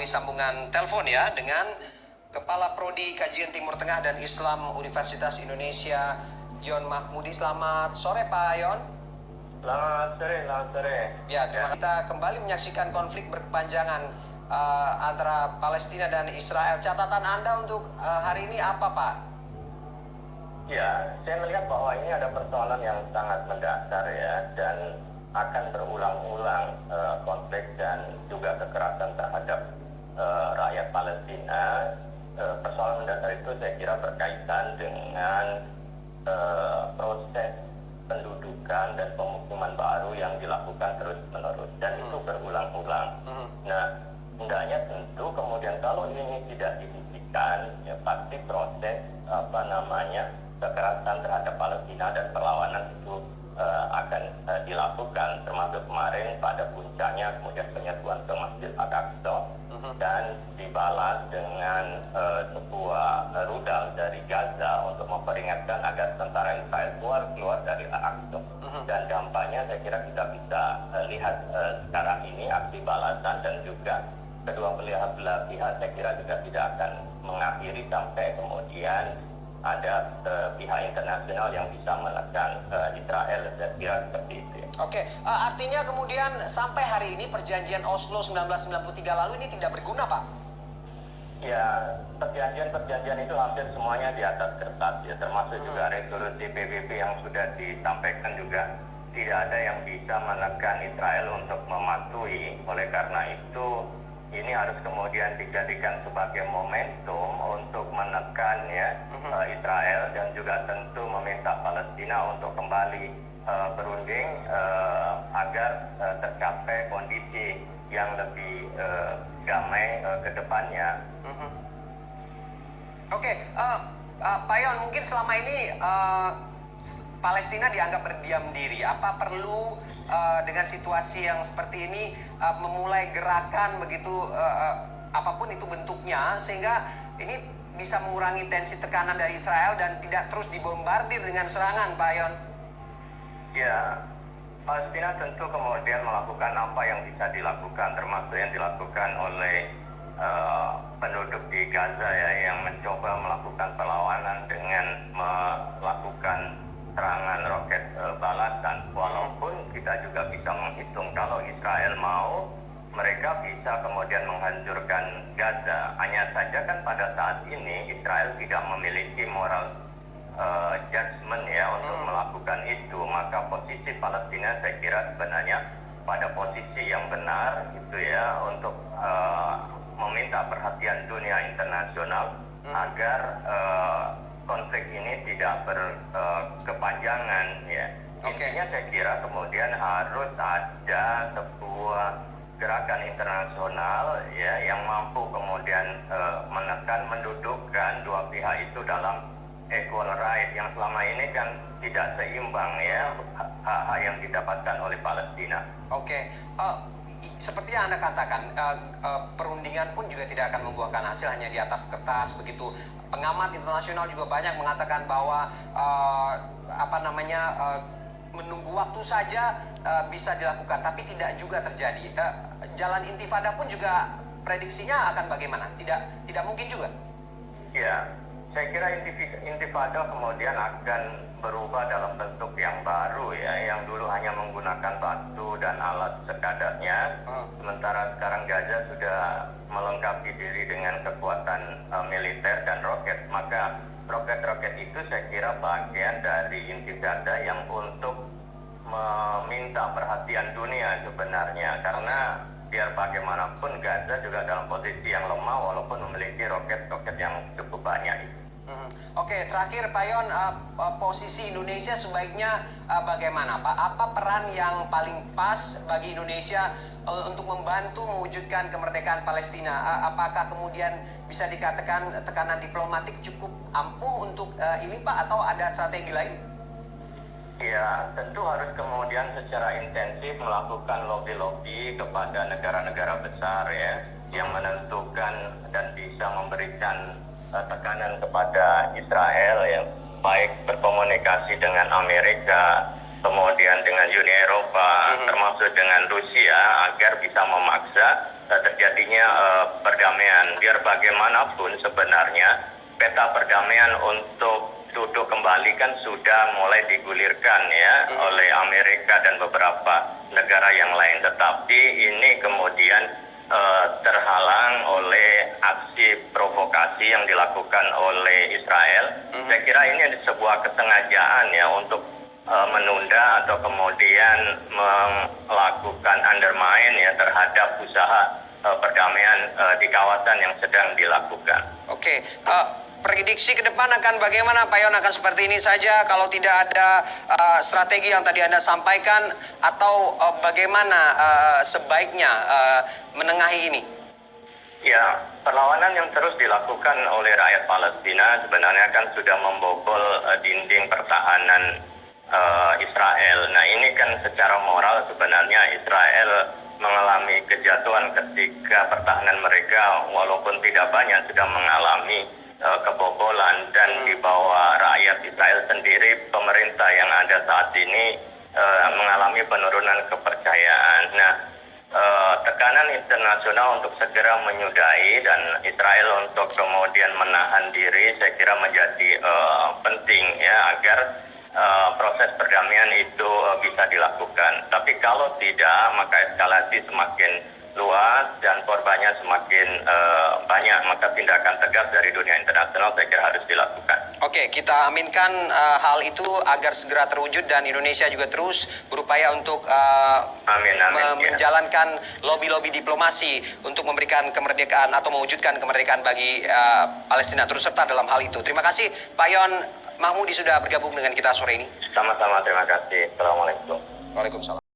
melalui sambungan telepon ya dengan Kepala Prodi Kajian Timur Tengah dan Islam Universitas Indonesia, Yon Mahmudi. Selamat sore Pak Yon. Selamat sore. Ya, kita kembali menyaksikan konflik berkepanjangan antara Palestina dan Israel. Catatan Anda untuk hari ini apa Pak? Ya, saya melihat bahwa ini ada persoalan yang sangat mendasar ya, dan akan berulang-ulang konflik dan juga kekerasan terhadap rakyat Palestina. Persoalan mendasar itu saya kira berkaitan dengan proses pendudukan dan pemukiman baru yang dilakukan terus-menerus, dan itu berulang-ulang. Nah, hendaknya tentu kemudian kalau ini tidak dihentikan, ya pasti proses kekerasan terhadap Palestina dan perlawanan itu akan dilakukan, termasuk kemarin pada puncaknya kemudian penyerbuan ke Masjid Al-Aqsa dan dibalas dengan sebuah rudal dari Gaza untuk memperingatkan agar tentara Israel keluar dari Al-Aqsa. Dan dampaknya saya kira kita bisa lihat sekarang ini aksi balasan, dan juga kedua belah pihak saya kira juga tidak akan mengakhiri sampai kemudian ada pihak internasional yang bisa menekan Israel, saya kira seperti itu. Oke, artinya kemudian sampai hari ini perjanjian Oslo 1993 lalu ini tidak berguna Pak? Ya, perjanjian itu hampir semuanya di atas kertas ya, termasuk juga resolusi PBB yang sudah disampaikan juga tidak ada yang bisa menekan Israel untuk mematuhi. Oleh karena itu ini harus kemudian dijadikan sebagai momentum untuk menekan ya Israel, dan juga tentu meminta Palestina untuk kembali berunding agar tercapai kondisi yang lebih damai ke depannya. Oke, Pak Yon, mungkin selama ini Palestina dianggap berdiam diri. Apa perlu dengan situasi yang seperti ini memulai gerakan begitu, apapun itu bentuknya, sehingga ini bisa mengurangi tensi tekanan dari Israel dan tidak terus dibombardir dengan serangan, Pak Yon? Ya, Palestina tentu kemudian melakukan apa yang bisa dilakukan, termasuk yang dilakukan oleh penduduk di Gaza ya, yang mencoba melakukan perlawanan dengan melakukan serangan roket balasan. Walaupun kita juga bisa menghitung kalau Israel mau, mereka bisa kemudian menghancurkan Gaza. Hanya saja kan pada saat ini Israel tidak memiliki moral judgment ya untuk melakukan itu. Maka posisi Palestina saya kira sebenarnya pada posisi yang benar gitu ya, untuk meminta perhatian dunia internasional agar konflik ini tidak berkepanjangan ya. Intinya saya kira kemudian harus ada sebuah gerakan internasional ya yang mampu kemudian menekan, mendudukkan dua pihak itu dalam equal right yang selama ini kan tidak seimbang ya hak-hak yang didapatkan oleh Palestina. Oke, seperti yang Anda katakan, perundingan pun juga tidak akan membuahkan hasil hanya di atas kertas begitu. Pengamat internasional juga banyak mengatakan bahwa menunggu waktu saja bisa dilakukan, tapi tidak juga terjadi. Jalan intifada pun juga prediksinya akan bagaimana? Tidak mungkin juga. Ya, saya kira intifada kemudian akan berubah dalam bentuk yang baru ya, yang dulu hanya menggunakan batu dan alat sekadarnya. Sementara sekarang Gaza sudah melengkapi diri dengan kekuatan militer dan roket. Maka roket-roket itu saya kira bagian dari intifada yang untuk meminta perhatian dunia sebenarnya, karena biar bagaimanapun Gaza juga dalam posisi yang lemah walaupun memiliki roket-roket yang cukup banyak. Oke, terakhir Pak Yon, posisi Indonesia sebaiknya bagaimana Pak? Apa peran yang paling pas bagi Indonesia untuk membantu mewujudkan kemerdekaan Palestina? Apakah kemudian bisa dikatakan tekanan diplomatik cukup ampuh untuk ini Pak, atau ada strategi lain? Ya, tentu harus kemudian secara intensif melakukan lobby-lobby kepada negara-negara besar ya, yang menentukan dan bisa memberikan tekanan kepada Israel ya, baik berkomunikasi dengan Amerika, kemudian dengan Uni Eropa, termasuk dengan Rusia, agar bisa memaksa terjadinya perdamaian. Biar bagaimanapun sebenarnya peta perdamaian untuk duduk kembali kan sudah mulai digulirkan ya oleh Amerika dan beberapa negara yang lain. Tetapi ini kemudian terhalang oleh aksi provokasi yang dilakukan oleh Israel. Saya kira ini sebuah kesengajaan ya untuk menunda atau kemudian melakukan undermine ya terhadap usaha perdamaian di kawasan yang sedang dilakukan. Oke, prediksi ke depan akan bagaimana Pak Yon? Akan seperti ini saja kalau tidak ada strategi yang tadi Anda sampaikan, atau bagaimana sebaiknya menengahi ini? Ya, perlawanan yang terus dilakukan oleh rakyat Palestina sebenarnya kan sudah membobol dinding pertahanan Israel. Nah, ini kan secara moral sebenarnya Israel mengalami kejatuhan ketika pertahanan mereka walaupun tidak banyak sudah mengalami kebobolan, dan di bawah rakyat Israel sendiri pemerintah yang ada saat ini mengalami penurunan kepercayaan. Nah, tekanan internasional untuk segera menyudahi dan Israel untuk kemudian menahan diri saya kira menjadi penting ya agar proses perdamaian itu bisa dilakukan. Tapi kalau tidak, maka eskalasi semakin luas dan korbannya semakin banyak, maka tindakan tegas dari dunia internasional saya kira harus dilakukan. Oke, kita aminkan hal itu agar segera terwujud dan Indonesia juga terus berupaya untuk menjalankan lobby-lobby diplomasi untuk memberikan kemerdekaan atau mewujudkan kemerdekaan bagi Palestina, terus serta dalam hal itu. Terima kasih Pak Yon Mahmudi sudah bergabung dengan kita sore ini. Sama-sama, terima kasih. Assalamualaikum. Waalaikumsalam.